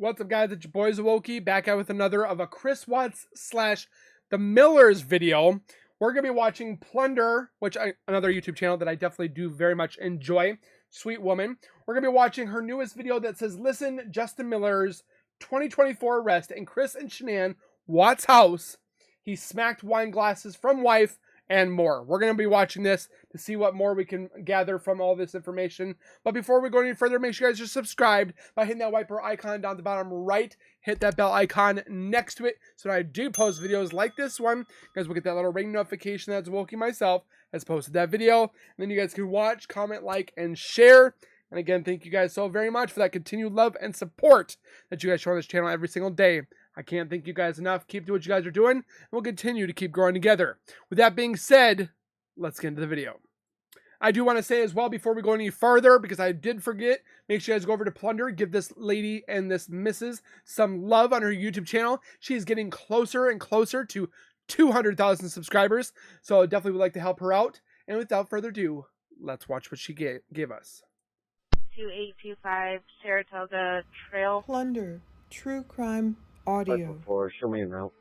What's up, guys? It's your boy Zowoki back out with another of a Chris Watts / The Millers video. We're going to be watching Plunder, another YouTube channel that I definitely do very much enjoy. Sweet woman. We're going to be watching her newest video that says, listen, Justin Miller's 2024 arrest in Chris and Shanann Watts' house. He smacked wine glasses from wife and more. We're going to be watching this to see what more we can gather from all this information. But before we go any further, make sure you guys are subscribed by hitting that wiper icon down at the bottom right. Hit that bell icon next to it so when I do post videos like this one, you guys will get that little ring notification that Zowoki myself has posted that video. And then you guys can watch, comment, like, and share. And again, thank you guys so very much for that continued love and support that you guys show on this channel every single day. I can't thank you guys enough. Keep doing what you guys are doing, and we'll continue to keep growing together. With that being said, let's get into the video. I do want to say as well, before we go any further, because I did forget, make sure you guys go over to Plunder, give this lady and this missus some love on her YouTube channel. She's getting closer and closer to 200,000 subscribers, so I definitely would like to help her out. And without further ado, let's watch what she gave us. 2825 Saratoga Trail. Plunder, true crime audio. Before, show me around.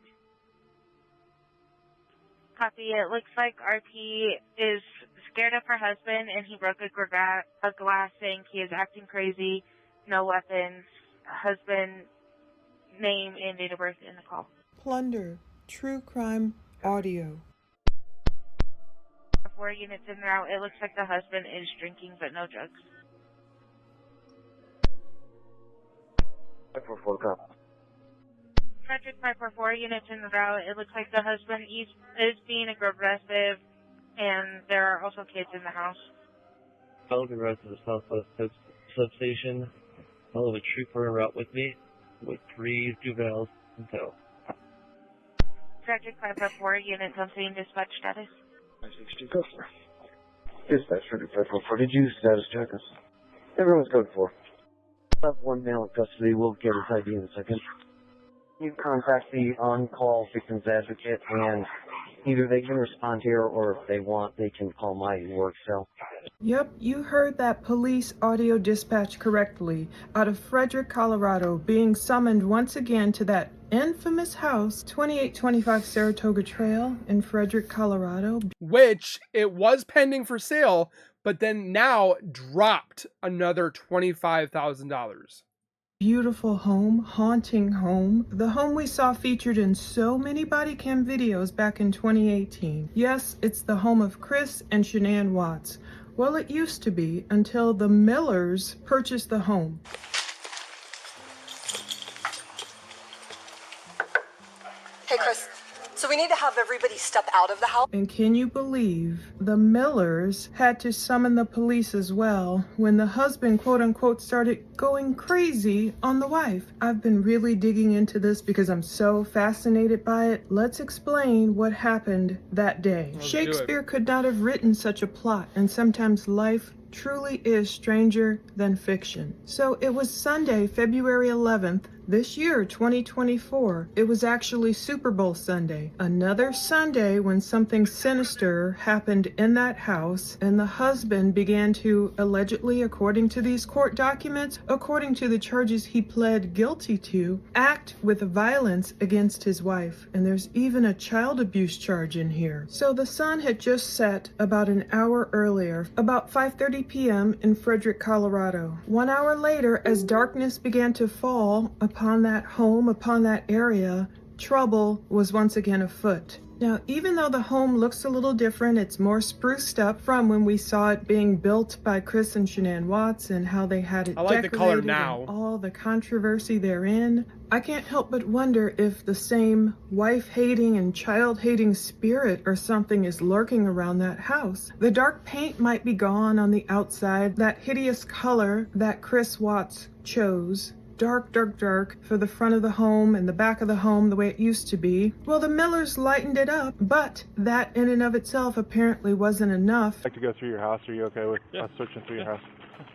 Copy. It looks like RP is scared of her husband and he broke a glass sink. He is acting crazy. No weapons. Husband name and date of birth in the call. Plunder, true crime audio. 4 units in route. It looks like the husband is drinking but no drugs. 544, copy. Frederick 544 units in the route. It looks like the husband is being aggressive and there are also kids in the house. Follow the rest of the Southwest substation. Follow a trooper en route with me with 3 juveniles in tow. Frederick 544 units on scene dispatch status. 562, customer. Dispatch, Frederick 544. Did you status check us? Everyone's code 4. Have one male in custody. We'll get his ID in a second. You contact the on-call victim's advocate, and either they can respond here, or if they want, they can call my work cell. Yep, you heard that police audio dispatch correctly. Out of Frederick, Colorado, being summoned once again to that infamous house, 2825 Saratoga Trail in Frederick, Colorado. Which it was pending for sale, but then now dropped another $25,000. Beautiful home, haunting home. The home we saw featured in so many body cam videos back in 2018. Yes, it's the home of Chris and Shanann Watts. Well, it used to be until the Millers purchased the home. Hey, Chris. So we need to have everybody step out of the house. And can you believe the Millers had to summon the police as well when the husband, quote unquote, started going crazy on the wife? I've been really digging into this because I'm so fascinated by it. Let's explain what happened that day. Shakespeare could not have written such a plot, and sometimes life truly is stranger than fiction. So it was Sunday, February 11th, this year, 2024. It was actually Super Bowl Sunday. Another Sunday when something sinister happened in that house, and the husband began to allegedly, according to these court documents, according to the charges he pled guilty to, act with violence against his wife. And there's even a child abuse charge in here. So the sun had just set about an hour earlier, about 5:30 p.m. in Frederick, Colorado. 1 hour later, as darkness began to fall upon that home, upon that area, trouble was once again afoot. Now, even though the home looks a little different, it's more spruced up from when we saw it being built by Chris and Shanann Watts and how they had it I like the color now. And all the controversy therein. I can't help but wonder if the same wife-hating and child-hating spirit or something is lurking around that house. The dark paint might be gone on the outside, that hideous color that Chris Watts chose. Dark, dark, dark for the front of the home and the back of the home the way it used to be. Well, the Millers lightened it up, but that in and of itself apparently wasn't enough. I'd like to go through your house. Are you okay with us searching through your house?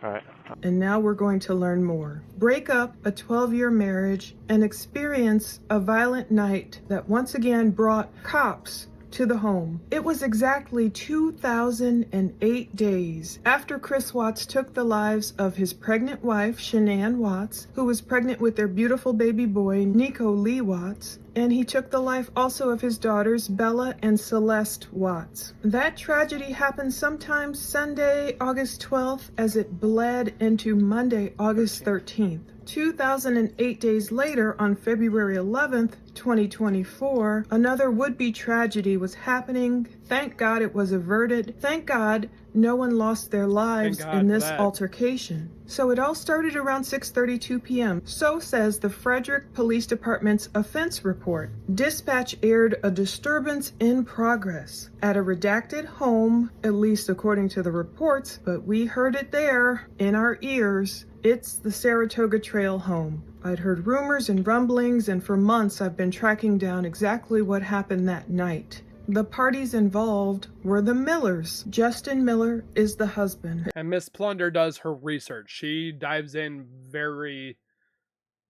All right. And now we're going to learn more. Break up a 12-year marriage and experience a violent night that once again brought cops to the home. It was exactly 2008 days after Chris Watts took the lives of his pregnant wife, Shanann Watts, who was pregnant with their beautiful baby boy, Nico Lee Watts, and he took the life also of his daughters, Bella and Celeste Watts. That tragedy happened sometime Sunday, August 12th, as it bled into Monday, August 13th. 2008 days later, on February 11th, 2024, another would-be tragedy was happening. Thank God it was averted. Thank God no one lost their lives in this altercation. So it all started around 6:32 p.m. So says the Frederick Police Department's offense report. Dispatch aired a disturbance in progress at a redacted home, at least according to the reports, but we heard it there in our ears. It's the Saratoga Trail home. I'd heard rumors and rumblings, and for months I've been tracking down exactly what happened that night. The parties involved were the Millers. Justin Miller is the husband. And Miss Plunder does her research. She dives in very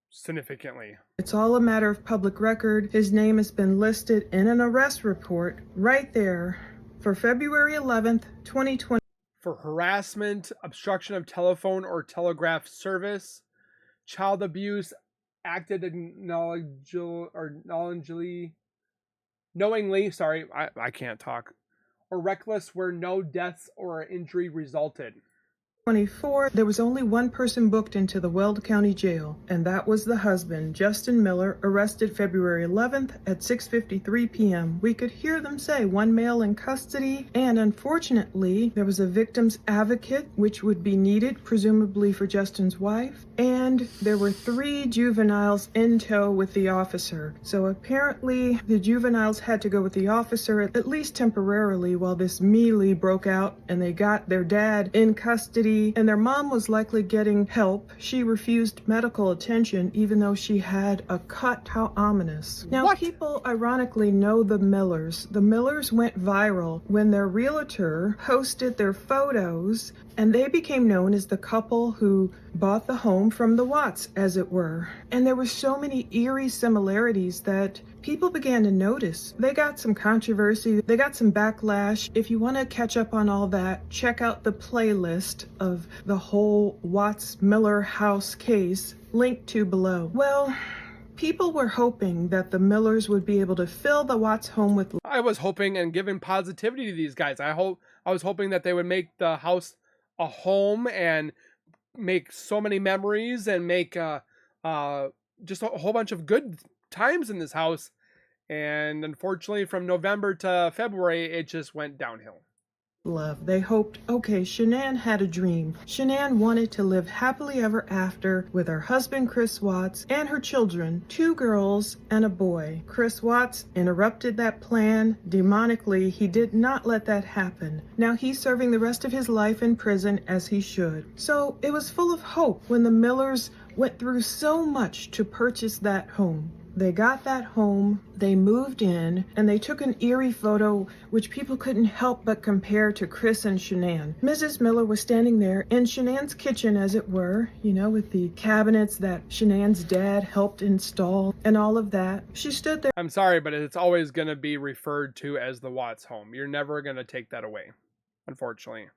significantly. It's all a matter of public record. His name has been listed in an arrest report right there for February 11th, 2020. For harassment, obstruction of telephone or telegraph service, child abuse, acted knowingly, I can't talk, or reckless where no deaths or injury resulted. 24, there was only one person booked into the Weld County Jail, and that was the husband, Justin Miller, arrested February 11th at 6:53 p.m. We could hear them say one male in custody, and unfortunately, there was a victim's advocate, which would be needed, presumably for Justin's wife, and there were 3 juveniles in tow with the officer. So apparently, the juveniles had to go with the officer, at least temporarily, while this melee broke out, and they got their dad in custody, and their mom was likely getting help. She refused medical attention even though she had a cut. How ominous. Now, people ironically know the Millers. The Millers went viral when their realtor posted their photos, and they became known as the couple who bought the home from the Watts, as it were. And there were so many eerie similarities that people began to notice. They got some controversy, they got some backlash. If you want to catch up on all that, check out the playlist of the whole Watts-Miller house case, linked to below. Well, people were hoping that the Millers would be able to fill the Watts home with... I was hoping and giving positivity to these guys. I was hoping that they would make the house a home and make so many memories and make just a whole bunch of good times in this house. And unfortunately, from November to February, it just went downhill. Love. They hoped, okay, Shanann had a dream. Shanann wanted to live happily ever after with her husband, Chris Watts, and her children, 2 girls and a boy. Chris Watts interrupted that plan. Demonically, he did not let that happen. Now he's serving the rest of his life in prison, as he should. So it was full of hope when the Millers went through so much to purchase that home. They got that home, they moved in, and they took an eerie photo which people couldn't help but compare to Chris and Shanann. Mrs. Miller was standing there in Shanann's kitchen, as it were, you know, with the cabinets that Shanann's dad helped install and all of that. She stood there. I'm sorry, but it's always going to be referred to as the Watts home. You're never going to take that away, unfortunately.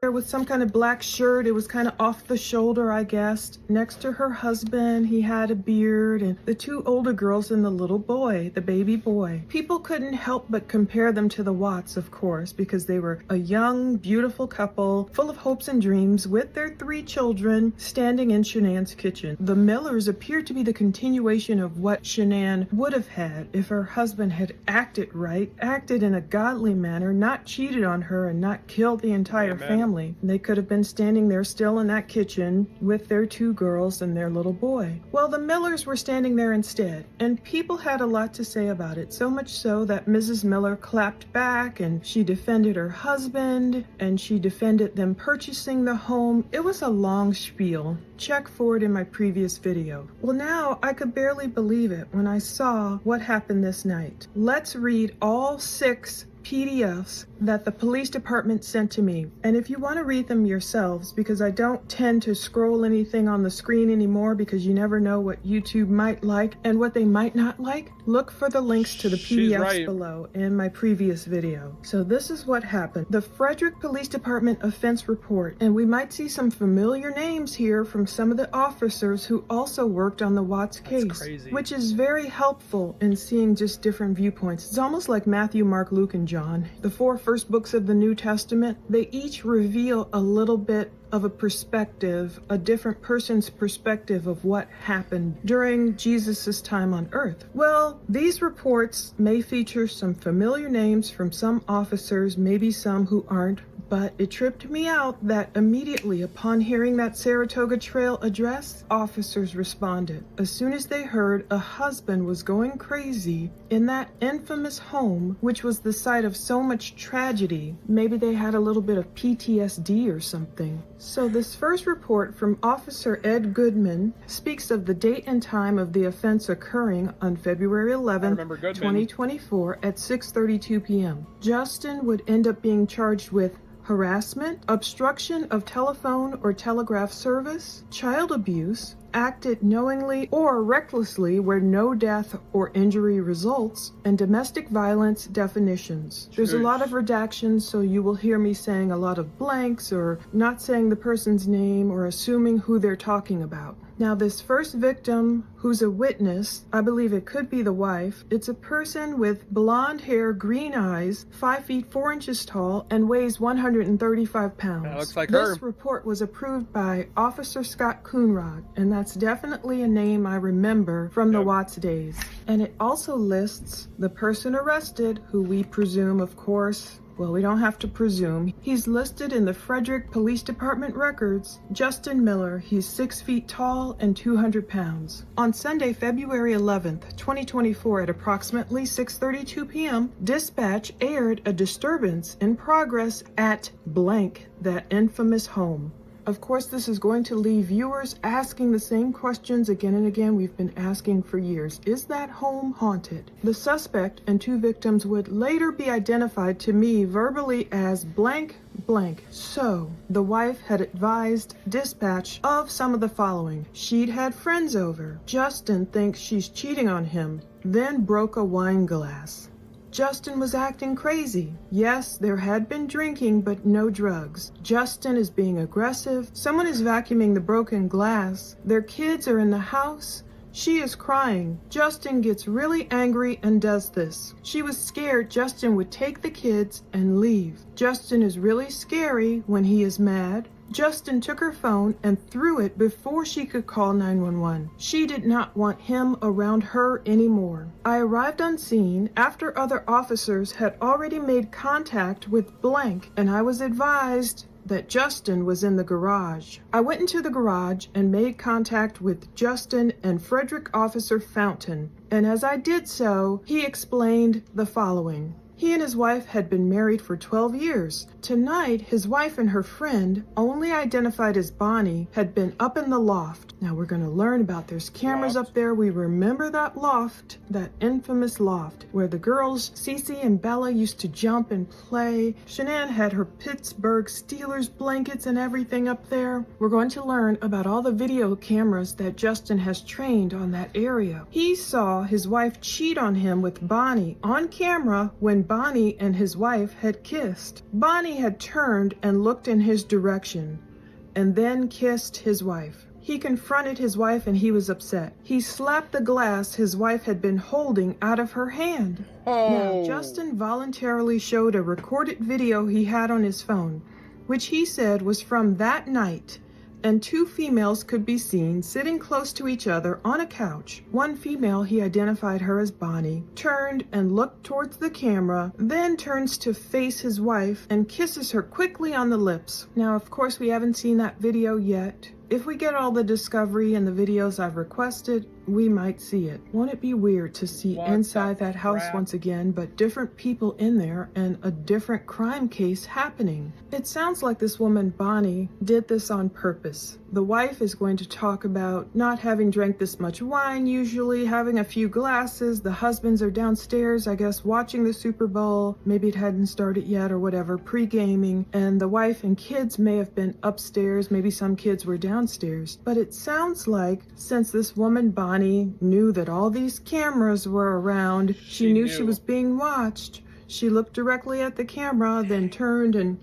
With some kind of black shirt. It was kind of off the shoulder, I guess. Next to her husband, he had a beard, and the 2 older girls and the little boy, the baby boy. People couldn't help but compare them to the Watts, of course, because they were a young, beautiful couple, full of hopes and dreams, with their 3 children, standing in Shanann's kitchen. The Millers appeared to be the continuation of what Shanann would have had if her husband had acted right, acted in a godly manner, not cheated on her, and not killed the entire family. They could have been standing there still in that kitchen with their 2 girls and their little boy. Well, the Millers were standing there instead, and people had a lot to say about it, so much so that Mrs. Miller clapped back, and she defended her husband, and she defended them purchasing the home. It was a long spiel. Check for it in my previous video. Well, now I could barely believe it when I saw what happened this night. Let's read all 6 PDFs that the police department sent to me. And if you want to read them yourselves, because I don't tend to scroll anything on the screen anymore because you never know what YouTube might like and what they might not like, look for the links to the PDFs below in my previous video. So this is what happened. The Frederick Police Department offense report, and we might see some familiar names here from some of the officers who also worked on the Watts case, which is very helpful in seeing just different viewpoints. It's almost like Matthew, Mark, Luke, and John. The 4 first books of the New Testament, they each reveal a little bit of a perspective, a different person's perspective of what happened during Jesus's time on earth. Well, these reports may feature some familiar names from some officers, maybe some who aren't, but it tripped me out that immediately upon hearing that Saratoga Trail address, officers responded. As soon as they heard a husband was going crazy in that infamous home, which was the site of so much tragedy, maybe they had a little bit of PTSD or something. So this first report from Officer Ed Goodman speaks of the date and time of the offense occurring on February 11th, 2024 at 6:32 p.m. Justin would end up being charged with harassment, obstruction of telephone or telegraph service, child abuse, acted knowingly or recklessly where no death or injury results, and domestic violence definitions. There's a lot of redactions, so you will hear me saying a lot of blanks or not saying the person's name or assuming who they're talking about. Now, this first victim, who's a witness, I believe it could be the wife, it's a person with blonde hair, green eyes, 5 feet 4 inches tall, and weighs 135 pounds. That looks like her. This report was approved by Officer Scott Coonrod, and that's definitely a name I remember from the Watts days. And it also lists the person arrested, who we presume, of course, well, we don't have to presume. He's listed in the Frederick Police Department records, Justin Miller. He's 6 feet tall and 200 pounds. On Sunday, February 11th, 2024 at approximately 6:32 p.m., dispatch aired a disturbance in progress at blank, that infamous home. Of course, this is going to leave viewers asking the same questions again and again we've been asking for years. Is that home haunted? The suspect and 2 victims would later be identified to me verbally as blank blank. So, the wife had advised dispatch of some of the following. She'd had friends over. Justin thinks she's cheating on him, then broke a wine glass. Justin was acting crazy. Yes, there had been drinking, but no drugs. Justin is being aggressive. Someone is vacuuming the broken glass. Their kids are in the house. She is crying. Justin gets really angry and does this. She was scared Justin would take the kids and leave. Justin is really scary when he is mad. Justin took her phone and threw it before she could call 911. She did not want him around her anymore. I arrived on scene after other officers had already made contact with blank, and I was advised that Justin was in the garage. I went into the garage and made contact with Justin and Frederick Officer Fountain, and as I did so, he explained the following. He and his wife had been married for 12 years. Tonight, his wife and her friend, only identified as Bonnie, had been up in the loft. Now we're going to learn about there's cameras up there. We remember that loft, that infamous loft, where the girls, Cece and Bella, used to jump and play. Shanann had her Pittsburgh Steelers blankets and everything up there. We're going to learn about all the video cameras that Justin has trained on that area. He saw his wife cheat on him with Bonnie on camera when Bonnie and his wife had kissed. Bonnie had turned and looked in his direction and then kissed his wife. He confronted his wife and he was upset. He slapped the glass his wife had been holding out of her hand. Now, Justin voluntarily showed a recorded video he had on his phone, which he said was from that night, and 2 females could be seen sitting close to each other on a couch. One female, he identified her as Bonnie, turned and looked towards the camera, then turns to face his wife and kisses her quickly on the lips. Now, of course, we haven't seen that video yet, If we get all the discovery and the videos I've requested, we might see it. Won't it be weird to see What inside the that house crap? once again, but different people in there and a different crime case happening? It sounds like this woman, Bonnie, did this on purpose. The wife is going to talk about not having drank this much wine, usually having a few glasses. The husbands are downstairs, I guess, watching the Super Bowl. Maybe it hadn't started yet or whatever, pre-gaming. And the wife and kids may have been upstairs. Maybe some kids were downstairs. But it sounds like since this woman, Bonnie, knew that all these cameras were around, she knew she was being watched. She looked directly at the camera, then turned and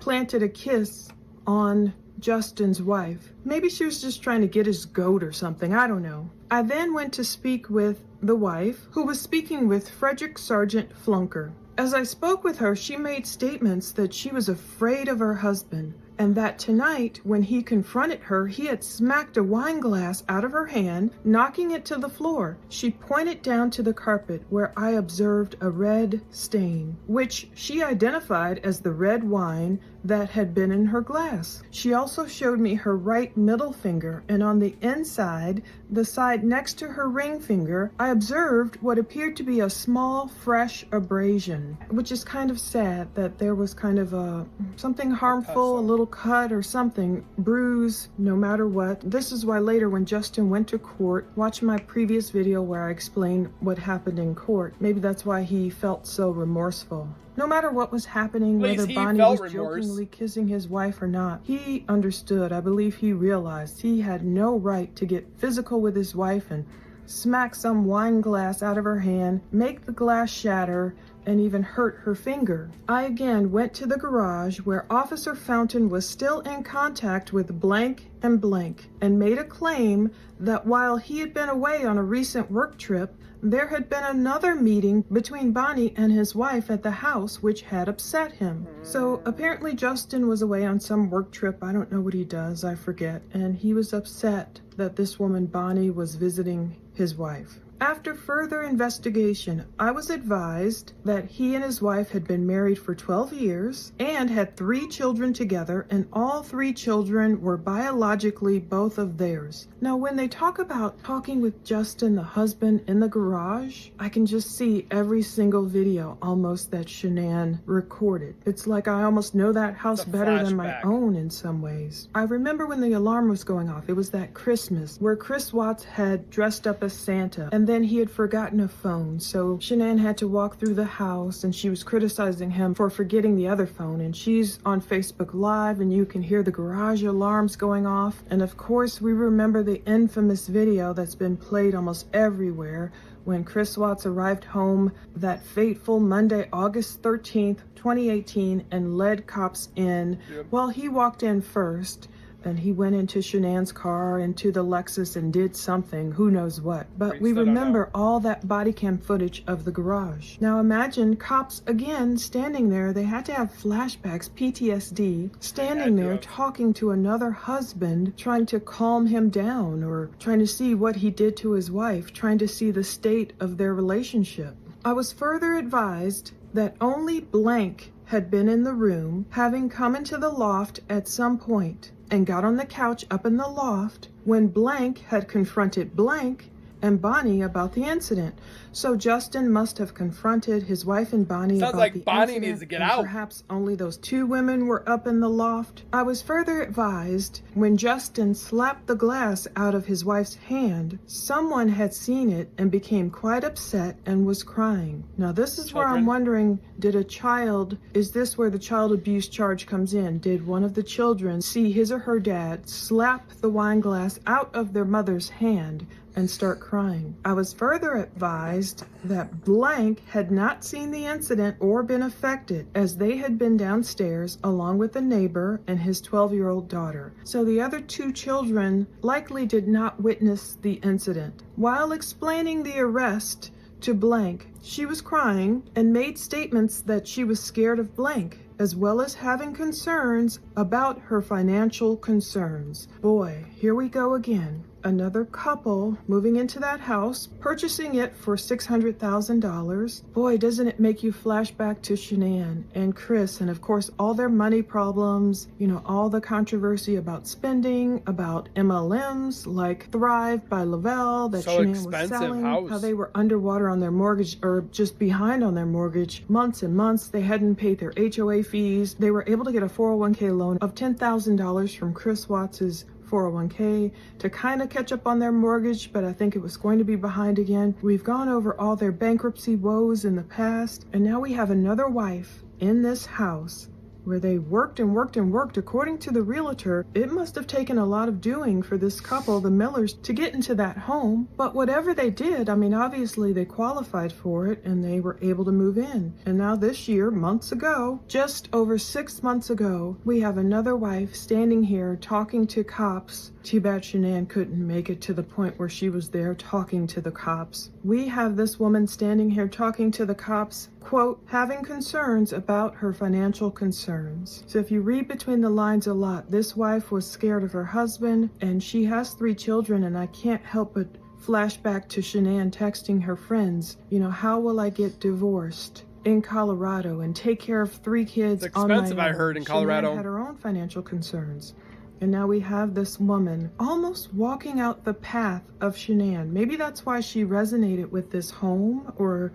planted a kiss on Justin's wife. Maybe she was just trying to get his goat or something, I don't know. I then went to speak with the wife, who was speaking with Frederick Sergeant Flunker. As I spoke with her, she made statements that she was afraid of her husband, and that tonight, when he confronted her, he had smacked a wine glass out of her hand, knocking it to the floor. She pointed down to the carpet, where I observed a red stain, which she identified as the red wine that had been in her glass. She also showed me her right middle finger, and on the inside, the side next to her ring finger, I observed what appeared to be a small, fresh abrasion, which is kind of sad that there was kind of something harmful, a little cut or something, bruise, no matter what. This is why later when Justin went to court, watch my previous video where I explained what happened in court. Maybe that's why he felt so remorseful. No matter what was happening, whether Bonnie was jokingly kissing his wife or not, he understood. I believe he realized he had no right to get physical with his wife and smack some wine glass out of her hand, make the glass shatter, and even hurt her finger. I again went to the garage where Officer Fountain was still in contact with blank and blank, and made a claim that while he had been away on a recent work trip, there had been another meeting between Bonnie and his wife at the house which had upset him. So apparently Justin was away on some work trip, I don't know what he does, I forget, and he was upset that this woman Bonnie was visiting his wife. After further investigation, I was advised that he and his wife had been married for 12 years and had 3 children together, and all 3 children were biologically both of theirs. Now, when they talk about talking with Justin, the husband, in the garage, I can just see every single video almost that Shanann recorded. It's like I almost know that house better than my own in some ways. I remember when the alarm was going off. It was that Christmas where Chris Watts had dressed up as Santa, and then he had forgotten a phone, so Shanann had to walk through the house, and she was criticizing him for forgetting the other phone, and she's on Facebook Live, and you can hear the garage alarms going off. And of course, we remember the infamous video that's been played almost everywhere when Chris Watts arrived home that fateful Monday, August 13th, 2018, and led cops in. Well, he walked in first, and he went into Shanann's car, into the Lexus, and did something, who knows what. But we remember all that body cam footage of the garage. Now imagine cops, again, standing there. They had to have flashbacks, PTSD, standing there talking to another husband, trying to calm him down, or trying to see what he did to his wife, trying to see the state of their relationship. I was further advised that only blank had been in the room, having come into the loft at some point, and got on the couch up in the loft when blank had confronted blank and Bonnie about the incident. So Justin must have confronted his wife and Bonnie about the incident. Sounds like Bonnie needs to get out. Perhaps only those 2 women were up in the loft. I was further advised when Justin slapped the glass out of his wife's hand, someone had seen it and became quite upset and was crying. Now this is where I'm wondering, is this where the child abuse charge comes in? Did one of the children see his or her dad slap the wine glass out of their mother's hand and start crying? I was further advised that blank had not seen the incident or been affected, as they had been downstairs along with a neighbor and his 12-year-old daughter. So the other 2 children likely did not witness the incident. While explaining the arrest to blank, she was crying and made statements that she was scared of blank, as well as having concerns about her financial concerns. Boy, here we go again. another couple moving into that house, purchasing it for $600,000. Boy, doesn't it make you flash back to Shanann and Chris, and of course all their money problems, you know, all the controversy about spending, about MLMs like Thrive by Lavelle that So Shanann was expensive selling, house. how they were underwater on their mortgage, or just behind on their mortgage, months and months. They hadn't paid their HOA fees. They were able to get a 401k loan of $10,000 from Chris Watts's 401k to kind of catch up on their mortgage, but I think it was going to be behind again. We've gone over all their bankruptcy woes in the past, and now we have another wife in this house where they worked and worked and worked. According to the realtor, it must have taken a lot of doing for this couple, the Millers, to get into that home. But whatever they did, I mean, obviously they qualified for it and they were able to move in. And now this year, months ago, just over 6 months ago, we have another wife standing here talking to cops. Too bad Shanann couldn't make it to the point where she was there talking to the cops. We have this woman standing here talking to the cops, quote, having concerns about her financial concerns. So if you read between the lines a lot, this wife was scared of her husband, and she has 3 children, and I can't help but flash back to Shanann texting her friends, you know, how will I get divorced in Colorado and take care of 3 kids It's on my own? expensive, I heard, in Colorado. Shanann had her own financial concerns. And now we have this woman almost walking out the path of Shanann. Maybe that's why she resonated with this home or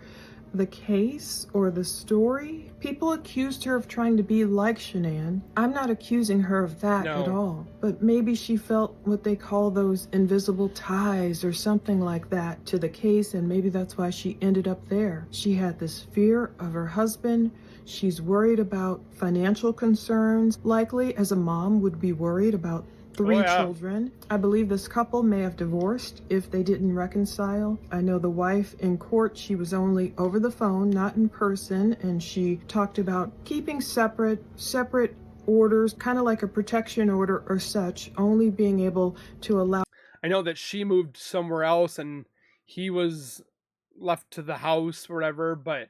the case or the story. People accused her of trying to be like Shanann. I'm not accusing her of that at all. But maybe she felt what they call those invisible ties or something like that to the case, and maybe that's why she ended up there. She had this fear of her husband. She's worried about financial concerns, likely as a mom would be worried about 3 children. I believe this couple may have divorced if they didn't reconcile. I know the wife in court, she was only over the phone, not in person, and she talked about keeping separate orders, kind of like a protection order or such, only being able to allow. I know that she moved somewhere else and he was left to the house or whatever, but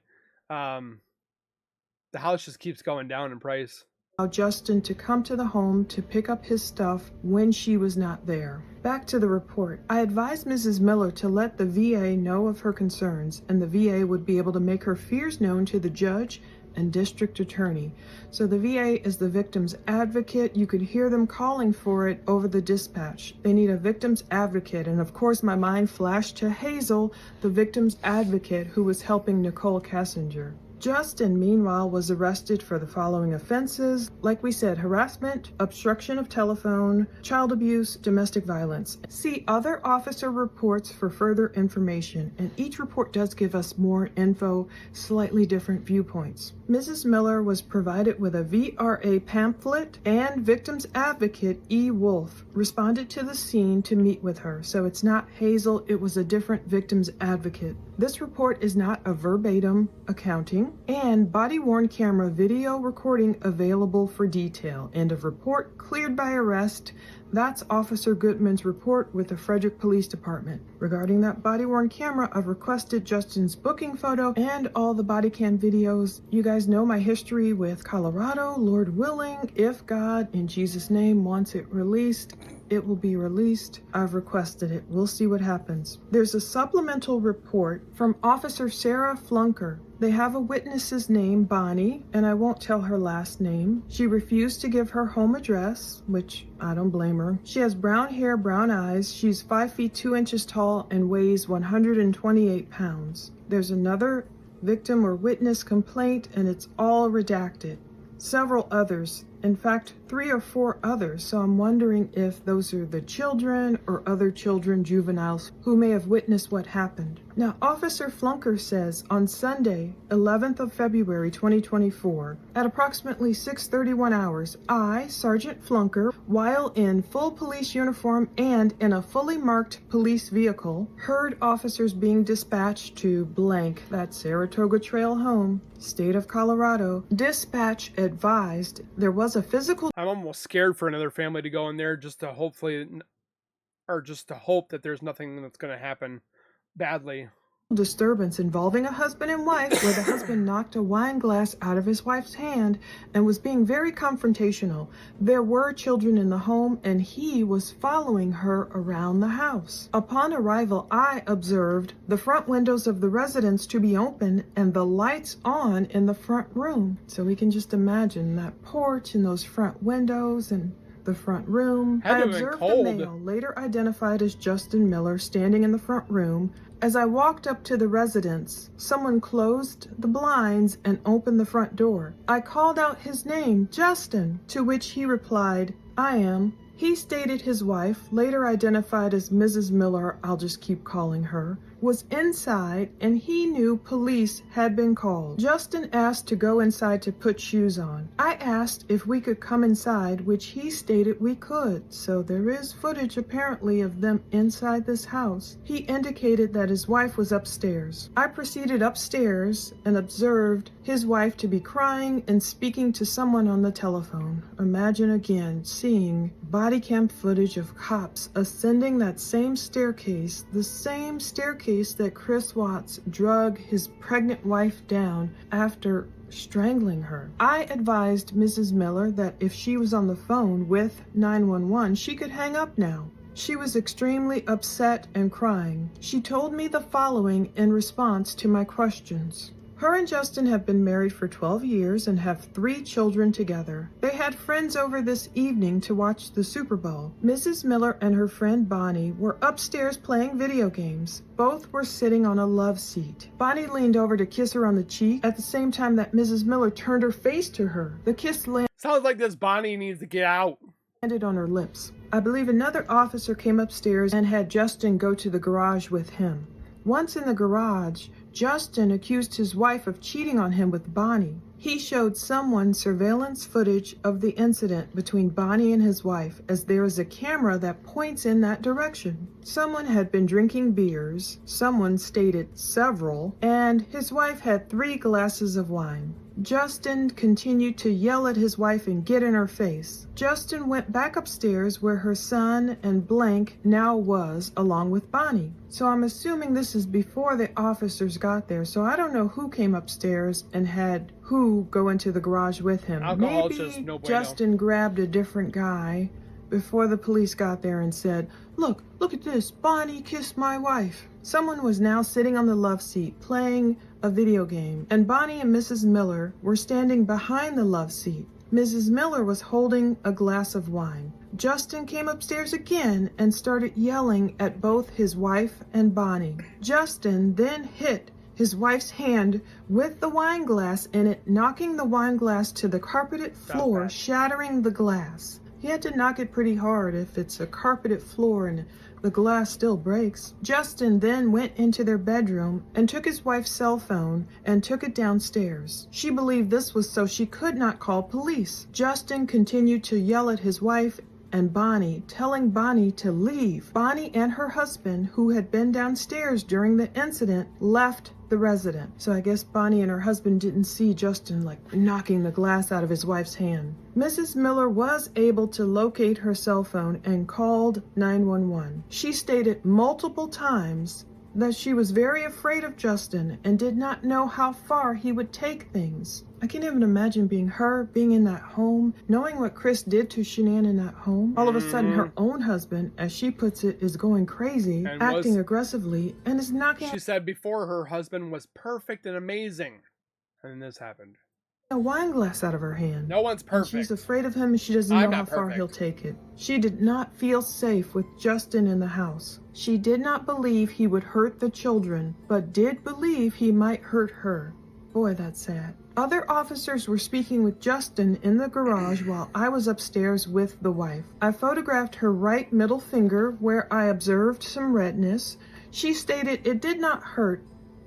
the house just keeps going down in price. Justin to come to the home to pick up his stuff when she was not there. Back to the report. I advised Mrs. Miller to let the VA know of her concerns, and the VA would be able to make her fears known to the judge and district attorney. So the VA is the victim's advocate. You could hear them calling for it over the dispatch. They need a victim's advocate, and of course my mind flashed to Hazel, the victim's advocate who was helping Nicole Kassinger. Justin, meanwhile, was arrested for the following offenses. Like we said, harassment, obstruction of telephone, child abuse, domestic violence. See other officer reports for further information, and each report does give us more info, slightly different viewpoints. Mrs. Miller was provided with a VRA pamphlet, and victim's advocate, E. Wolf, responded to the scene to meet with her. So it's not Hazel, it was a different victim's advocate. This report is not a verbatim accounting, and body-worn camera video recording available for detail. End of report, cleared by arrest. That's Officer Goodman's report with the Frederick Police Department. Regarding that body-worn camera, I've requested Justin's booking photo and all the body cam videos. You guys know my history with Colorado. Lord willing, if God, in Jesus' name, wants it released, it will be released. I've requested it. We'll see what happens. There's a supplemental report from Officer Sarah Flunker. They have a witness's name, Bonnie, and I won't tell her last name. She refused to give her home address, which I don't blame her. She has brown hair, brown eyes. She's 5 feet 2 inches tall and weighs 128 pounds. There's another victim or witness complaint, and it's all redacted. Several others, in fact 3 or 4 others, so I'm wondering if those are the children or other children, juveniles, who may have witnessed what happened. Now, Officer Flunker says on Sunday, 11th of February 2024, at approximately 6:31 hours, I, Sergeant Flunker, while in full police uniform and in a fully marked police vehicle, heard officers being dispatched to blank, that Saratoga Trail home, state of Colorado. Dispatch advised there was a physical. I'm almost scared for another family to go in there just to hopefully, or just to hope that there's nothing that's going to happen badly. disturbance involving a husband and wife where the husband knocked a wine glass out of his wife's hand and was being very confrontational. There were children in the home and he was following her around the house. Upon arrival, I observed the front windows of the residence to be open and the lights on in the front room. So we can just imagine that porch and those front windows and the front room. I observed the male, later identified as Justin Miller, standing in the front room. As I walked up to the residence, someone closed the blinds and opened the front door. I called out his name, Justin, to which he replied, "I am." He stated his wife, later identified as Mrs. Miller, I'll just keep calling her, was inside and he knew police had been called. Justin asked to go inside to put shoes on. I asked if we could come inside, which he stated we could. So there is footage apparently of them inside this house. He indicated that his wife was upstairs. I proceeded upstairs and observed his wife to be crying and speaking to someone on the telephone. Imagine again seeing body cam footage of cops ascending that same staircase, the same staircase that Chris Watts drug his pregnant wife down after strangling her. I advised Mrs. Miller that if she was on the phone with 911, she could hang up now. She was extremely upset and crying. She told me the following in response to my questions. Her and Justin have been married for 12 years and have 3 children together. They had friends over this evening to watch the Super Bowl. Mrs. Miller and her friend Bonnie were upstairs playing video games. Both were sitting on a love seat. Bonnie leaned over to kiss her on the cheek at the same time that Mrs. Miller turned her face to her. The kiss Sounds like this Bonnie needs to get out. Landed on her lips. I believe another officer came upstairs and had Justin go to the garage with him. Once in the garage, Justin accused his wife of cheating on him with Bonnie. He showed someone surveillance footage of the incident between Bonnie and his wife, as there is a camera that points in that direction. Someone had been drinking beers, someone stated several, and his wife had 3 glasses of wine. Justin continued to yell at his wife and get in her face. Justin went back upstairs where her son and blank now was, along with Bonnie. So I'm assuming this is before the officers got there, so I don't know who came upstairs and had who go into the garage with him. Alcohol, Maybe just no bueno. Justin grabbed a different guy before the police got there and said, look at this, Bonnie kissed my wife." Someone was now sitting on the love seat playing a video game, and Bonnie and Mrs. Miller were standing behind the love seat. Mrs. Miller was holding a glass of wine. Justin came upstairs again and started yelling at both his wife and Bonnie. Justin then hit his wife's hand with the wine glass in it, knocking the wine glass to the carpeted floor, shattering the glass. He had to knock it pretty hard if it's a carpeted floor and the glass still breaks. Justin then went into their bedroom and took his wife's cell phone and took it downstairs. She believed this was so she could not call police. Justin continued to yell at his wife and Bonnie, telling Bonnie to leave. Bonnie and her husband, who had been downstairs during the incident, left the resident. So I guess Bonnie and her husband didn't see Justin knocking the glass out of his wife's hand. Mrs. Miller was able to locate her cell phone and called 911. She stated multiple times that she was very afraid of Justin and did not know how far he would take things. I can't even imagine being in that home, knowing what Chris did to Shanann in that home. All of a sudden, her own husband, as she puts it, is going crazy, and acting aggressively, and is knocking... She said before her husband was perfect and amazing, and this happened. A wine glass out of her hand. No one's perfect. And she's afraid of him and she doesn't know how far he'll take it. She did not feel safe with Justin in the house. She did not believe he would hurt the children, but did believe he might hurt her. Boy, that's sad. Other officers were speaking with Justin in the garage while I was upstairs with the wife. I photographed her right middle finger where I observed some redness. She stated it did not hurt,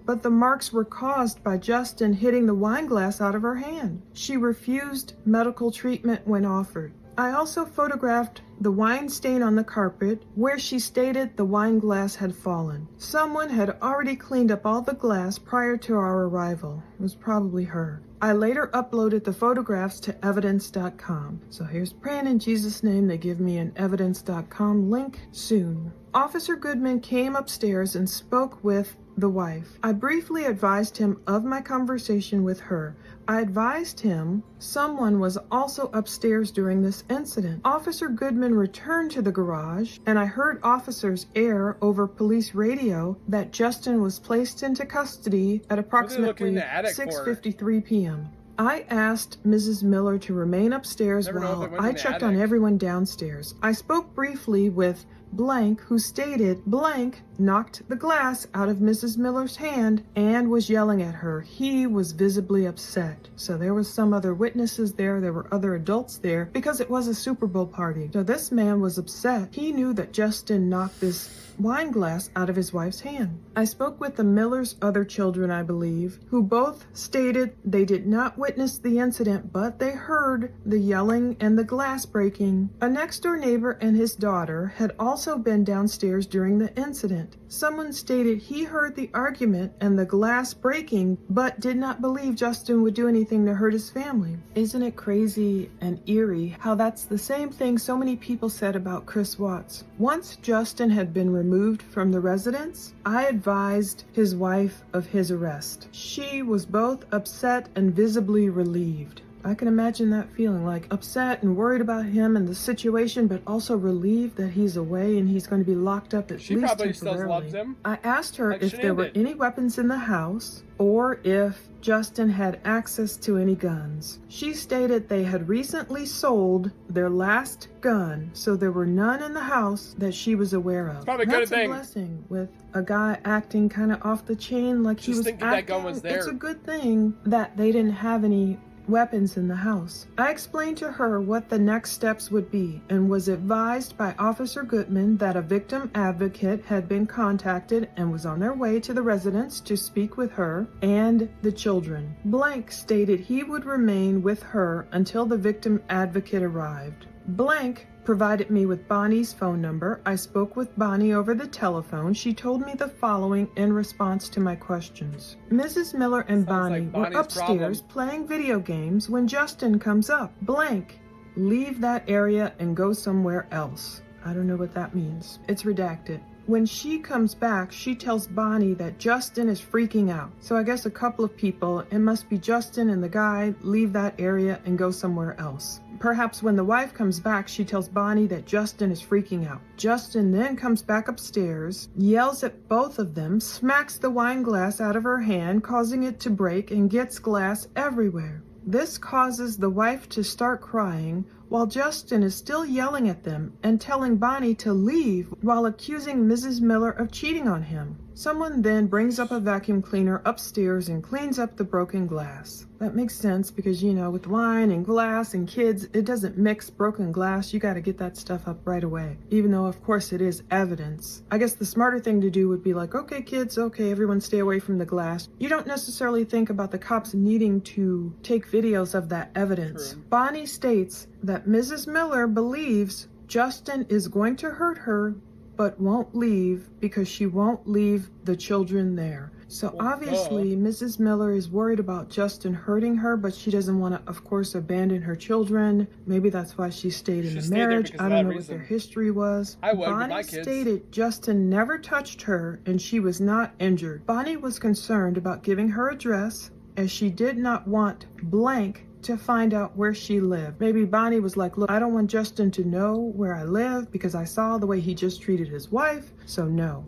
but the marks were caused by Justin hitting the wine glass out of her hand. She refused medical treatment when offered. I also photographed the wine stain on the carpet where she stated the wine glass had fallen. Someone had already cleaned up all the glass prior to our arrival. It was probably her. I later uploaded the photographs to evidence.com. So here's praying in Jesus' name they give me an evidence.com link soon. Officer Goodman came upstairs and spoke with the wife. I briefly advised him of my conversation with her. I advised him someone was also upstairs during this incident. Officer Goodman returned to the garage, and I heard officers air over police radio that Justin was placed into custody at approximately 6:53 p.m. I asked Mrs. Miller to remain upstairs while I checked on everyone downstairs. I spoke briefly with Blank, who stated Blank knocked the glass out of Mrs. Miller's hand and was yelling at her. He was visibly upset. So there was some other witnesses there. There were other adults there because it was a Super Bowl party. So this man was upset. He knew that Justin knocked this wine glass out of his wife's hand. I spoke with the Miller's other children, I believe, who both stated they did not witness the incident, but they heard the yelling and the glass breaking. A next-door neighbor and his daughter had also been downstairs during the incident. Someone stated he heard the argument and the glass breaking, but did not believe Justin would do anything to hurt his family. Isn't it crazy and eerie how that's the same thing so many people said about Chris Watts? Once Justin had been removed from the residence, I advised his wife of his arrest. She was both upset and visibly relieved. I can imagine that feeling, like upset and worried about him and the situation, but also relieved that he's away and he's going to be locked up at least temporarily. She probably still loves him. I asked her if there were any weapons in the house or if Justin had access to any guns. She stated they had recently sold their last gun, so there were none in the house that she was aware of. Probably a good thing. That's a blessing with a guy acting kind of off the chain like he was acting. That gun was there. It's a good thing that they didn't have any weapons in the house. I explained to her what the next steps would be and was advised by Officer Goodman that a victim advocate had been contacted and was on their way to the residence to speak with her and the children. Blank stated he would remain with her until the victim advocate arrived. Blank provided me with Bonnie's phone number. I spoke with Bonnie over the telephone. She told me the following in response to my questions. Mrs. Miller and Bonnie were upstairs playing video games when Justin comes up. Blank, leave that area and go somewhere else. I don't know what that means. It's redacted. When she comes back, she tells Bonnie that Justin is freaking out. So I guess a couple of people, it must be Justin and the guy, leave that area and go somewhere else. Perhaps when the wife comes back, she tells Bonnie that Justin is freaking out. Justin then comes back upstairs, yells at both of them, smacks the wine glass out of her hand, causing it to break, and gets glass everywhere. This causes the wife to start crying, while Justin is still yelling at them and telling Bonnie to leave while accusing Mrs. Miller of cheating on him. Someone then brings up a vacuum cleaner upstairs and cleans up the broken glass. That makes sense because, you know, with wine and glass and kids, it doesn't mix broken glass. You got to get that stuff up right away, even though, of course, it is evidence. I guess the smarter thing to do would be like, okay, kids, okay, everyone stay away from the glass. You don't necessarily think about the cops needing to take videos of that evidence. True. Bonnie states that Mrs. Miller believes Justin is going to hurt her but won't leave because she won't leave the children there. So obviously, Mrs. Miller is worried about Justin hurting her, but she doesn't want to, of course, abandon her children. Maybe that's why she stayed in the marriage. I don't know what their history was. Bonnie stated Justin never touched her and she was not injured. Bonnie was concerned about giving her address as she did not want Blank to find out where she lived. Maybe Bonnie was like, look, I don't want Justin to know where I live because I saw the way he just treated his wife, so no.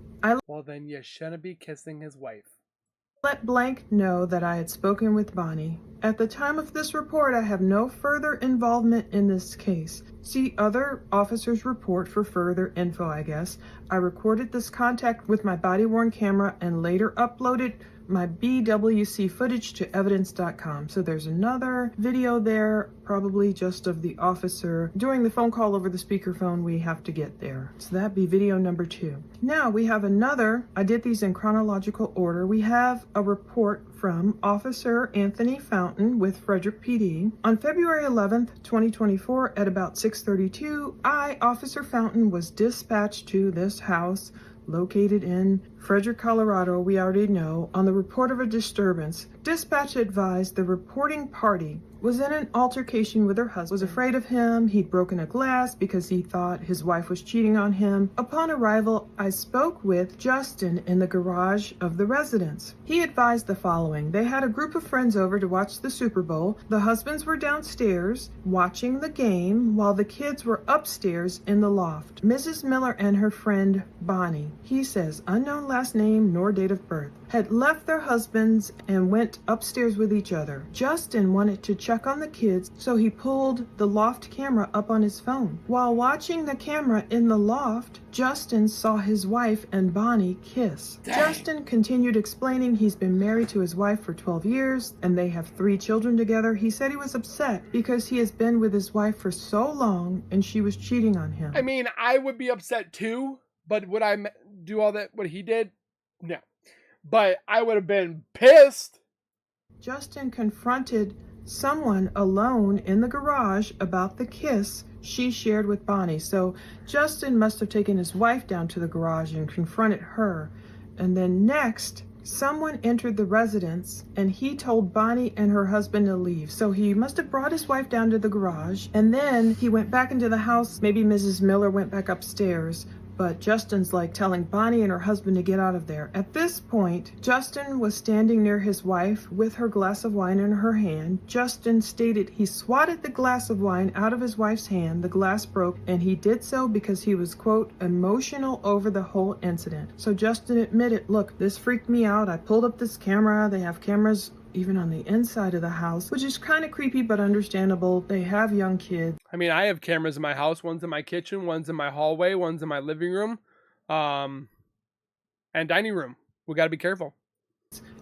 Well, then you shouldn't be kissing his wife. Let Blank know that I had spoken with Bonnie. At the time of this report, I have no further involvement in this case. See other officers' report for further info, I guess. I recorded this contact with my body-worn camera and later uploaded my BWC footage to evidence.com. So there's another video there, probably just of the officer during the phone call over the speakerphone. We have to get there. So that'd be video number 2. Now we have another, I did these in chronological order. We have a report from Officer Anthony Fountain with Frederick PD. On February 11th, 2024 at about 6:32, Officer Fountain, was dispatched to this house located in Frederick, Colorado, we already know, on the report of a disturbance, dispatch advised the reporting party was in an altercation with her husband, was afraid of him, he'd broken a glass because he thought his wife was cheating on him. Upon arrival, I spoke with Justin in the garage of the residence. He advised the following. They had a group of friends over to watch the Super Bowl. The husbands were downstairs watching the game while the kids were upstairs in the loft. Mrs. Miller and her friend Bonnie, he says, unknown last name nor date of birth, had left their husbands and went upstairs with each other. Justin wanted to check on the kids, so he pulled the loft camera up on his phone. While watching the camera in the loft, Justin saw his wife and Bonnie kiss. Dang. Justin continued explaining he's been married to his wife for 12 years and they have 3 children together. He said he was upset because he has been with his wife for so long and she was cheating on him. I mean, I would be upset too, but would I do all that, what he did? No. But I would have been pissed. Justin confronted someone alone in the garage about the kiss she shared with Bonnie. So Justin must have taken his wife down to the garage and confronted her. And then next, someone entered the residence and he told Bonnie and her husband to leave. So he must have brought his wife down to the garage and then he went back into the house. Maybe Mrs. Miller went back upstairs. But Justin's like telling Bonnie and her husband to get out of there. At this point, Justin was standing near his wife with her glass of wine in her hand. Justin stated he swatted the glass of wine out of his wife's hand. The glass broke, and he did so because he was, quote, emotional over the whole incident. So Justin admitted, look, this freaked me out. I pulled up this camera. They have cameras even on the inside of the house, which is kind of creepy but understandable. They have young kids. I mean, I have cameras in my house. One's in my kitchen, one's in my hallway, one's in my living room, and dining room. We got to be careful.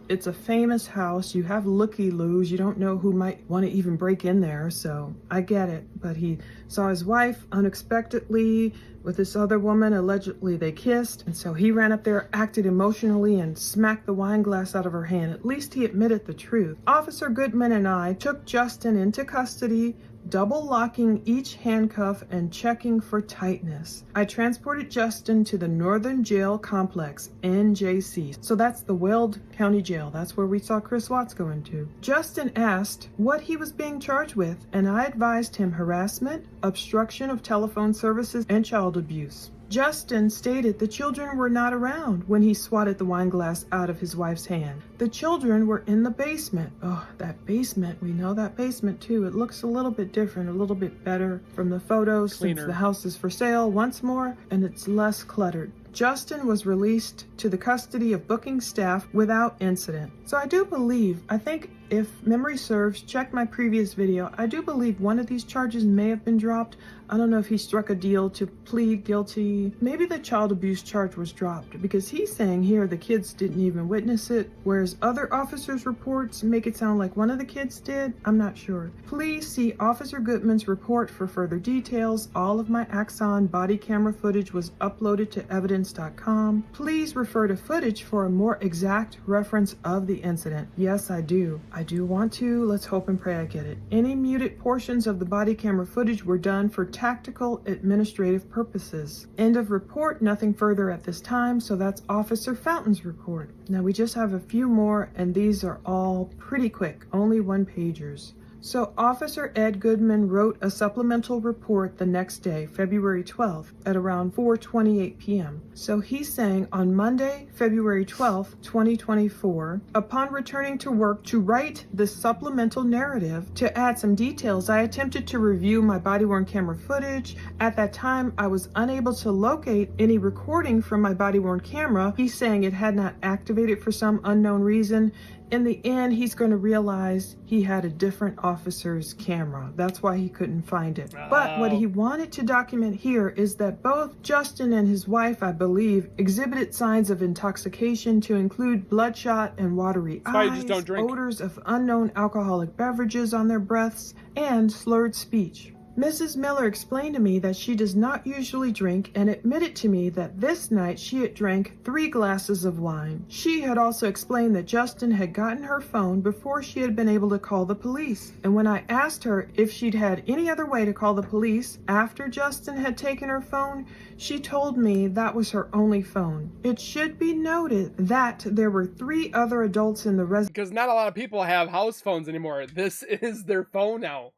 It's a famous house. You have looky-loos. You don't know who might want to even break in there, so I get it. But he saw his wife unexpectedly with this other woman. Allegedly, they kissed, and so he ran up there, acted emotionally, and smacked the wine glass out of her hand. At least he admitted the truth. Officer Goodman and I took Justin into custody, double locking each handcuff and checking for tightness. I transported Justin to the Northern Jail Complex, NJC. So that's the Weld County Jail. That's where we saw Chris Watts go into. Justin asked what he was being charged with, and I advised him harassment, obstruction of telephone services, and child abuse. Justin stated the children were not around when he swatted the wine glass out of his wife's hand. The children were in the basement. Oh, that basement. We know that basement too. It looks a little bit different, a little bit better from the photos Cleaner. Since the house is for sale once more and it's less cluttered. Justin was released to the custody of booking staff without incident. So I do believe, I think if memory serves, check my previous video, I do believe one of these charges may have been dropped. I don't know if he struck a deal to plead guilty. Maybe the child abuse charge was dropped because he's saying here the kids didn't even witness it, whereas other officers' reports make it sound like one of the kids did. I'm not sure. Please see Officer Goodman's report for further details. All of my Axon body camera footage was uploaded to evidence.com. Please refer to footage for a more exact reference of the incident. Yes, I do. I do want to. Let's hope and pray I get it. Any muted portions of the body camera footage were done for tactical administrative purposes. End of report. Nothing further at this time. So that's Officer Fountain's report. Now we just have a few more and these are all pretty quick, only one-pagers. So Officer Ed Goodman wrote a supplemental report the next day, February 12th, at around 4:28 p.m. So he's saying on Monday, February 12th, 2024, upon returning to work to write this supplemental narrative to add some details, I attempted to review my body-worn camera footage. At that time, I was unable to locate any recording from my body-worn camera. He's saying it had not activated for some unknown reason. In the end, he's going to realize he had a different officer's camera. That's why he couldn't find it. But what he wanted to document here is that both Justin and his wife, I believe, exhibited signs of intoxication to include bloodshot and watery eyes, just don't drink. odors of unknown alcoholic beverages on their breaths, and slurred speech. Mrs. Miller explained to me that she does not usually drink and admitted to me that this night she had drank 3 glasses of wine. She had also explained that Justin had gotten her phone before she had been able to call the police. And when I asked her if she'd had any other way to call the police after Justin had taken her phone, she told me that was her only phone. It should be noted that there were 3 other adults in the Because not a lot of people have house phones anymore. This is their phone now.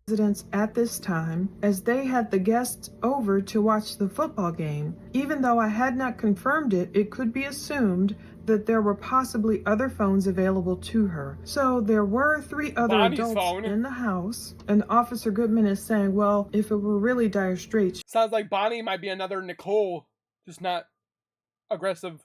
Residents at this time, as they had the guests over to watch the football game. Even though I had not confirmed it, it could be assumed that there were possibly other phones available to her. So there were 3 other Bonnie's adults phone in the house, and Officer Goodman is saying, well, if it were really dire straits, Sounds like Bonnie might be another Nicole, just not aggressive.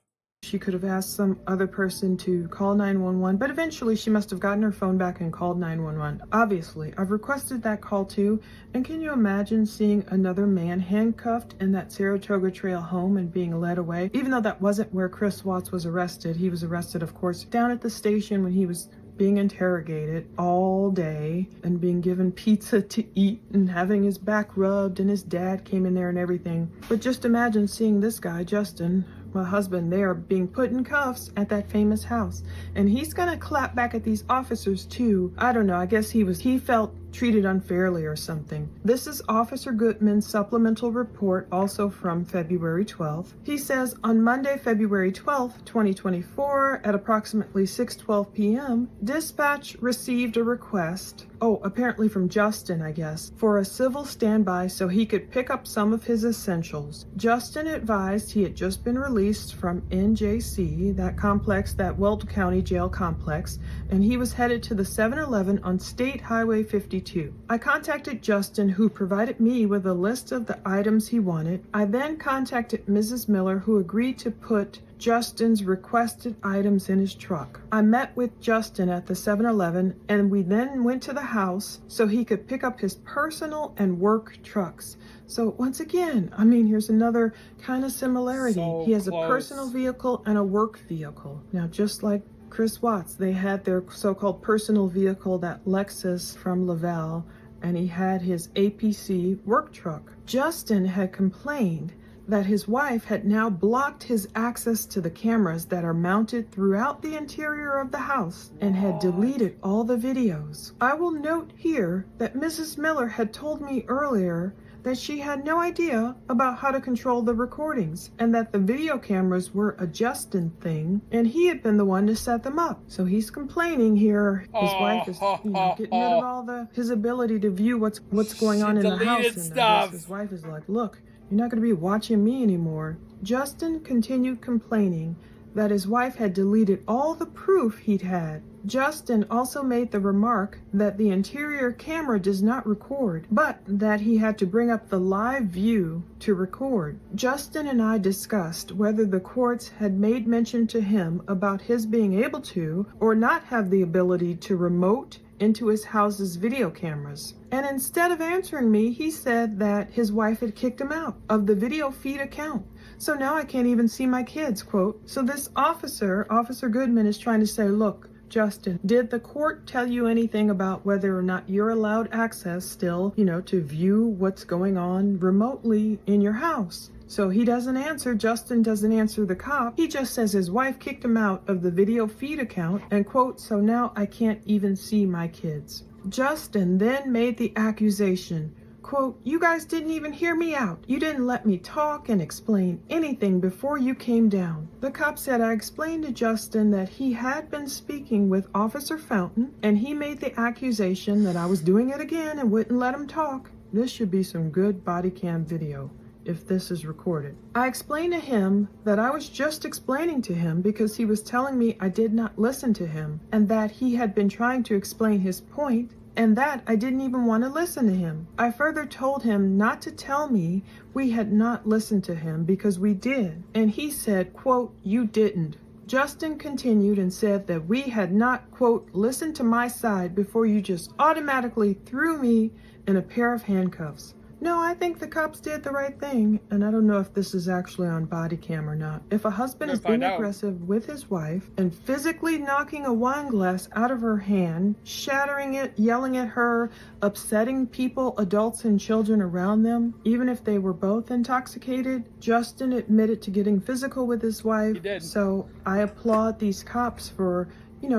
she could have asked some other person to call 911, but eventually she must have gotten her phone back and called 911. Obviously, I've requested that call too, and can you imagine seeing another man handcuffed in that Saratoga Trail home and being led away? Even though that wasn't where Chris Watts was arrested. He was arrested, of course, down at the station when he was being interrogated all day and being given pizza to eat and having his back rubbed, and his dad came in there and everything. But just imagine seeing this guy, Justin, my husband, they are being put in cuffs at that famous house, and he's gonna clap back at these officers too. I don't know, I guess he felt treated unfairly or something. This is Officer Goodman's supplemental report, also from February 12th. He says, on Monday, February 12th, 2024, at approximately 6:12 p.m., dispatch received a request, apparently from Justin, I guess, for a civil standby so he could pick up some of his essentials. Justin advised he had just been released from NJC, that complex, that Weld County Jail complex, and he was headed to the 7-Eleven on State Highway 52. I contacted Justin, who provided me with a list of the items he wanted. I then contacted Mrs. Miller, who agreed to put Justin's requested items in his truck. I met with Justin at the 7-Eleven, and we then went to the house so he could pick up his personal and work trucks. So once again, I mean, here's another kind of similarity. So he has close. a personal vehicle and a work vehicle. Now, just like Chris Watts, they had their so-called personal vehicle, that Lexus from Lavelle, and he had his APC work truck. Justin had complained that his wife had now blocked his access to the cameras that are mounted throughout the interior of the house and had deleted all the videos. I will note here that Mrs. Miller had told me earlier that she had no idea about how to control the recordings, and that the video cameras were a Justin thing, and he had been the one to set them up. So he's complaining here. His wife is, getting rid of all his ability to view what's going on in the house. And I guess his wife is like, look, you're not going to be watching me anymore. Justin continued complaining that his wife had deleted all the proof he'd had. Justin also made the remark that the interior camera does not record, but that he had to bring up the live view to record. Justin and I discussed whether the courts had made mention to him about his being able to or not have the ability to remote into his house's video cameras. And instead of answering me, he said that his wife had kicked him out of the video feed account. So now I can't even see my kids, quote. So this Officer Goodman, is trying to say, look, Justin, did the court tell you anything about whether or not you're allowed access still, to view what's going on remotely in your house? So he doesn't answer. Justin doesn't answer the cop. He just says his wife kicked him out of the video feed account and, quote, so now I can't even see my kids. Justin then made the accusation, quote, you guys didn't even hear me out. You didn't let me talk and explain anything before you came down. The cop said I explained to Justin that he had been speaking with Officer Fountain, and he made the accusation that I was doing it again and wouldn't let him talk. This should be some good body cam video if this is recorded. I explained to him that I was just explaining to him because he was telling me I did not listen to him, and that he had been trying to explain his point, and that I didn't even want to listen to him. I further told him not to tell me we had not listened to him because we did, and he said, quote, you didn't. Justin continued and said that we had not, quote, listened to my side before you just automatically threw me in a pair of handcuffs. No, I think the cops did the right thing, and I don't know if this is actually on body cam or not. If a husband is being aggressive with his wife and physically knocking a wine glass out of her hand, shattering it, yelling at her, upsetting people, adults and children around them, even if they were both intoxicated, Justin admitted to getting physical with his wife. He did. So I applaud these cops for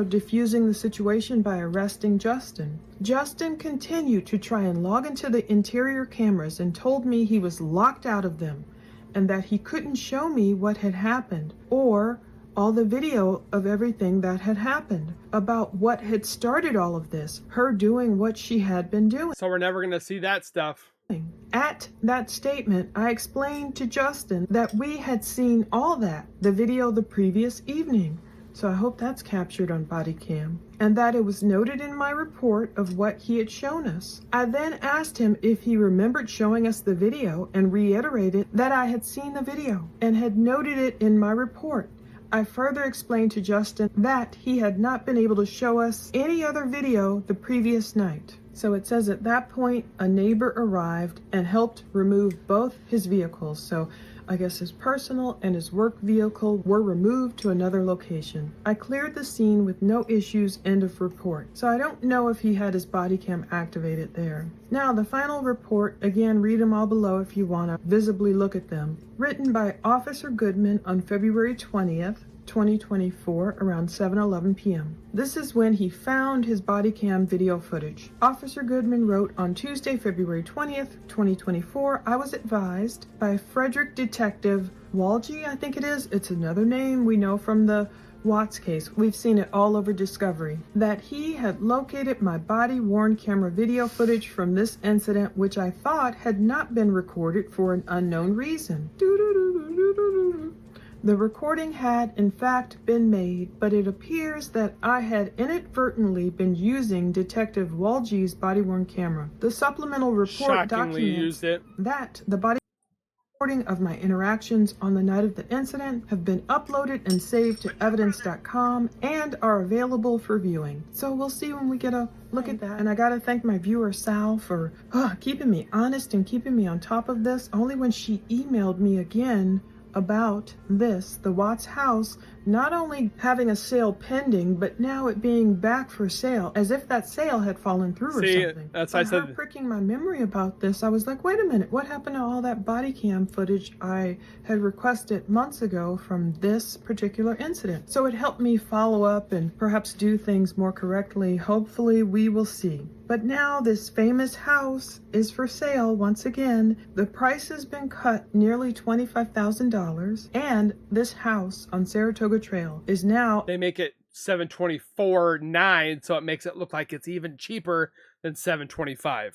diffusing the situation by arresting Justin. Justin continued to try and log into the interior cameras and told me he was locked out of them and that he couldn't show me what had happened or all the video of everything that had happened about what had started all of this, her doing what she had been doing. So we're never going to see that stuff. At that statement, I explained to Justin that we had seen all that, the video the previous evening. So I hope that's captured on body cam, and that it was noted in my report of what he had shown us. I then asked him if he remembered showing us the video and reiterated that I had seen the video and had noted it in my report. I further explained to Justin that he had not been able to show us any other video the previous night. So it says at that point, a neighbor arrived and helped remove both his vehicles. So I guess his personal and his work vehicle were removed to another location. I cleared the scene with no issues, end of report. So I don't know if he had his body cam activated there. Now the final report, again, read them all below if you want to visibly look at them. Written by Officer Goodman on February 20th, 2024 around 7:11 p.m. This is when he found his body cam video footage. Officer Goodman wrote on Tuesday, February 20th, 2024, I was advised by Frederick Detective Walgie, I think it is. It's another name we know from the Watts case. We've seen it all over Discovery. That he had located my body-worn camera video footage from this incident, which I thought had not been recorded for an unknown reason. The recording had, in fact, been made, but it appears that I had inadvertently been using Detective Walgie's body-worn camera. The supplemental report documents that the body recording of my interactions on the night of the incident have been uploaded and saved to evidence.com and are available for viewing. So we'll see when we get a look at that. And I gotta thank my viewer Sal for keeping me honest and keeping me on top of this. Only when she emailed me again about this, the Watts house, not only having a sale pending, but now it being back for sale, as if that sale had fallen through or something. That's I said. Pricking my memory about this, I was like, wait a minute, what happened to all that body cam footage I had requested months ago from this particular incident? So it helped me follow up and perhaps do things more correctly. Hopefully we will see. But now this famous house is for sale once again. The price has been cut nearly $25,000, and this house on Saratoga Trail is now... They make it $724,900, so it makes it look like it's even cheaper than $725,000.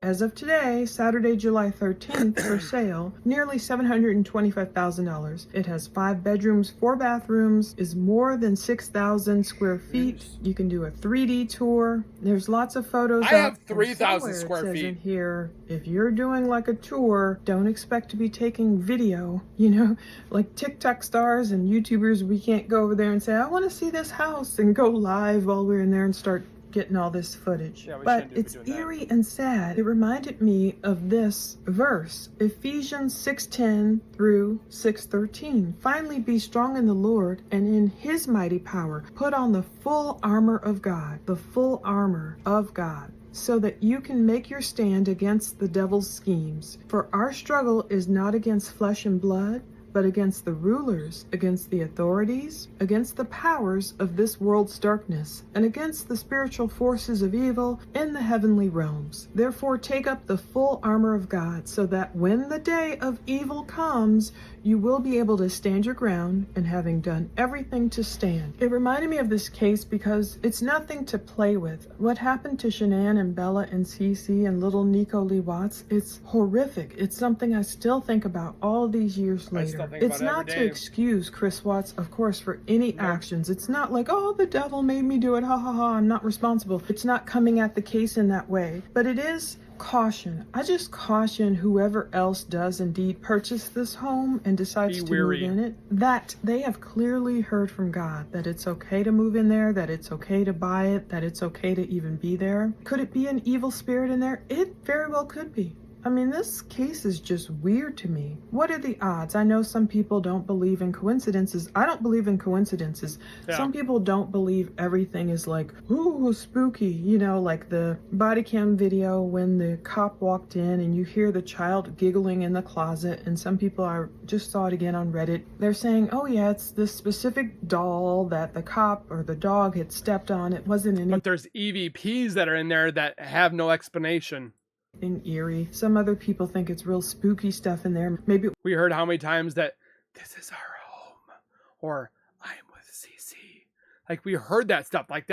As of today, Saturday, July 13th, for sale, nearly $725,000. It has 5 bedrooms, 4 bathrooms, is more than 6,000 square feet. You can do a 3D tour. There's lots of photos. I have 3,000 square feet. In here, if you're doing like a tour, don't expect to be taking video. Like TikTok stars and YouTubers, we can't go over there and say, I want to see this house and go live while we're in there and start getting all this footage. But it's eerie and sad. It reminded me of this verse, Ephesians 6:10 through 6:13. Finally be strong in the Lord and in his mighty power. Put on the full armor of God, the full armor of God, so that you can make your stand against the devil's schemes. For our struggle is not against flesh and blood, but against the rulers, against the authorities, against the powers of this world's darkness, and against the spiritual forces of evil in the heavenly realms. Therefore take up the full armor of God, so that when the day of evil comes, you will be able to stand your ground, and having done everything to stand. It reminded me of this case because it's nothing to play with. What happened to Shanann and Bella and Cece and little Nico Lee Watts, it's horrific. It's something I still think about all these years later. It's not to excuse Chris Watts, of course, for any actions. It's not like, oh, the devil made me do it, ha ha ha, I'm not responsible. It's not coming at the case in that way. But it is caution. I just caution whoever else does indeed purchase this home and decides to move in it, that they have clearly heard from God that it's okay to move in there, that it's okay to buy it, that it's okay to even be there. Could it be an evil spirit in there? It very well could be. I mean, this case is just weird to me. What are the odds? I know some people don't believe in coincidences. I don't believe in coincidences. Yeah. Some people don't believe everything is like, ooh, spooky. You know, like the body cam video when the cop walked in and you hear the child giggling in the closet. And some people, I just saw it again on Reddit, they're saying, oh yeah, it's this specific doll that the cop or the dog had stepped on. It wasn't any. But there's EVPs that are in there that have no explanation. In Eerie. Some other people think it's real spooky stuff in there. Maybe We heard how many times that this is our home, or I'm with CC. Like, we heard that stuff. Like,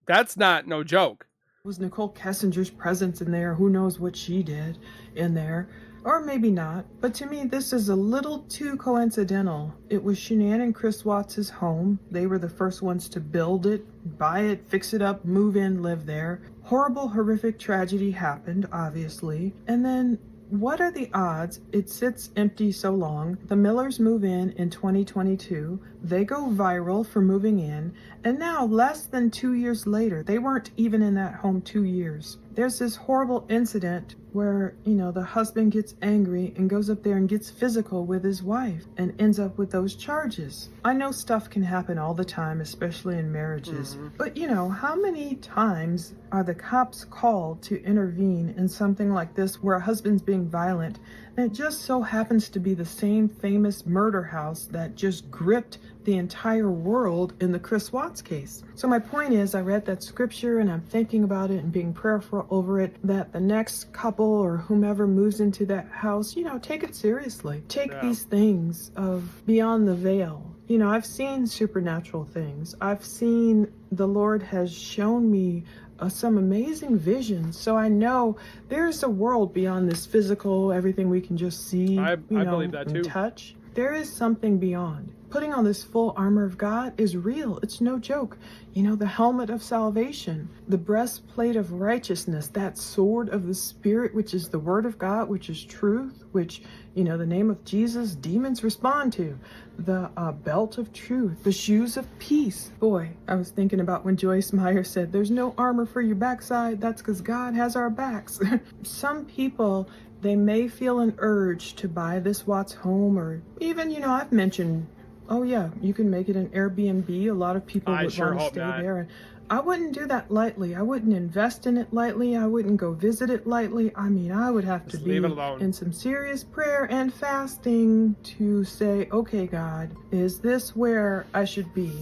that's not no joke. it was Nicole Kessinger's presence in there. Who knows what she did in there. Or maybe not. But to me, this is a little too coincidental. It was Shanann and Chris Watts' home. They were the first ones to build it, buy it, fix it up, move in, live there. Horrible, horrific tragedy happened, obviously. And then what are the odds it sits empty so long? The Millers move in 2022. They go viral for moving in. And now, less than 2 years later, they weren't even in that home 2 years. There's this horrible incident where, you know, the husband gets angry and goes up there and gets physical with his wife and ends up with those charges. I know stuff can happen all the time, especially in marriages. But, you know, how many times are the cops called to intervene in something like this where a husband's being violent? And it just so happens to be the same famous murder house that just gripped the entire world in the Chris Watts case. So my point is, I read that scripture and I'm thinking about it and being prayerful over it, that the next couple or whomever moves into that house, you know, take it seriously. Take these things of beyond the veil. You know, I've seen supernatural things. I've seen the Lord has shown me some amazing visions. So I know there's a world beyond this physical, everything we can just see, I believe that too. and touch. There is something beyond. Putting on this full armor of God is real. It's no joke. You know, the helmet of salvation, the breastplate of righteousness, that sword of the Spirit, which is the word of God, which is truth, which, you know, the name of Jesus, demons respond to. The belt of truth, the shoes of peace. Boy, I was thinking about when Joyce Meyer said, there's no armor for your backside. That's because God has our backs. Some people, they may feel an urge to buy this Watts home, or even, you know, I've mentioned, oh yeah, you can make it an Airbnb. A lot of people would want to stay there. And I wouldn't do that lightly. I wouldn't invest in it lightly. I wouldn't go visit it lightly. I mean, I would have to be in some serious prayer and fasting to say, okay, God, is this where I should be?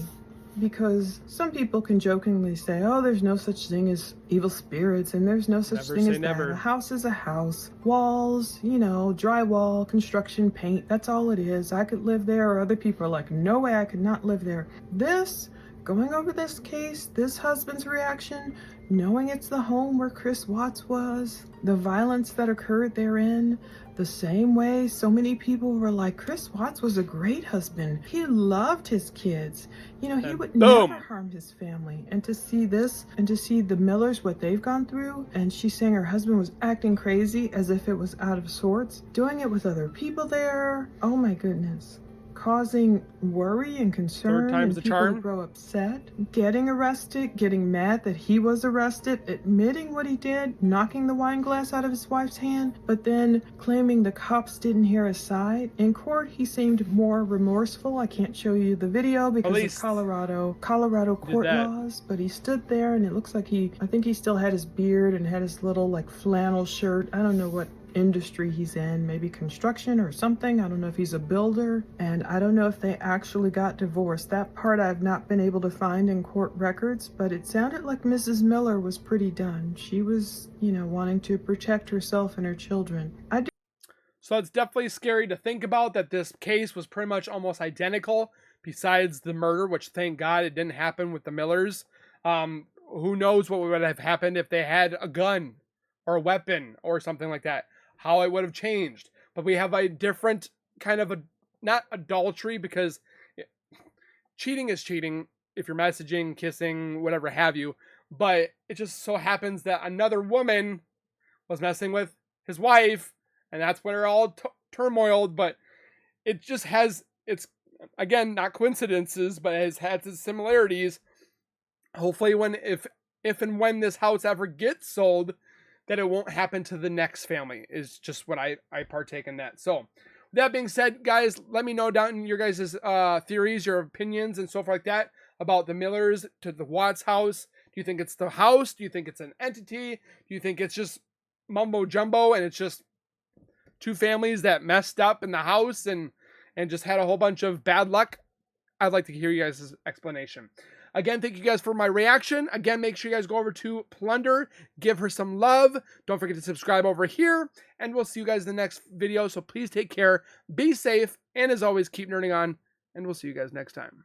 Because some people can jokingly say, oh, there's no such thing as evil spirits, and there's no such thing as that. A house is a house. Walls, you know, drywall, construction, paint, that's all it is. I could live there, or other people are like, no way, I could not live there. Going over this case, this husband's reaction, knowing it's the home where Chris Watts was, the violence that occurred therein, the same way so many people were like, Chris Watts was a great husband. He loved his kids. You know, he would never harm his family. And to see this, and to see the Millers, what they've gone through, and she's saying her husband was acting crazy as if it was out of sorts, doing it with other people there. Oh my goodness. Causing worry and concern, Third time's and the people charm. grow upset, getting arrested, getting mad that he was arrested, admitting what he did, knocking the wine glass out of his wife's hand, but then claiming the cops didn't hear his side. In court, he seemed more remorseful. I can't show you the video because of Colorado court laws, but he stood there and it looks like I think he still had his beard and had his little like flannel shirt. I don't know what industry he's in, maybe construction or something. I don't know if he's a builder, and I don't know if they actually got divorced. That part I've not been able to find in court records, but it sounded like Mrs. Miller was pretty done. She was, you know, wanting to protect herself and her children. So it's definitely scary to think about that this case was pretty much almost identical, besides the murder, which thank God it didn't happen with the Millers. Who knows what would have happened if they had a gun or a weapon or something like that, how it would have changed. But we have a different kind of not adultery, because cheating is cheating if you're messaging, kissing, whatever have you. But it just so happens that another woman was messing with his wife, and that's when they're all turmoiled. But it just has, it's, again, not coincidences, but it has had its similarities. Hopefully if and when this house ever gets sold, that it won't happen to the next family is just what I partake in that. So that being said, guys, let me know down in your guys' theories, your opinions, and so forth like that about the Millers to the Watts house. Do you think it's the house? Do you think it's an entity? Do you think it's just mumbo jumbo and it's just two families that messed up in the house and just had a whole bunch of bad luck? I'd like to hear you guys' explanation. Again, thank you guys for my reaction. Again, make sure you guys go over to Plunder, give her some love. Don't forget to subscribe over here, and we'll see you guys in the next video. So please take care, be safe, and as always, keep nerding on, and we'll see you guys next time.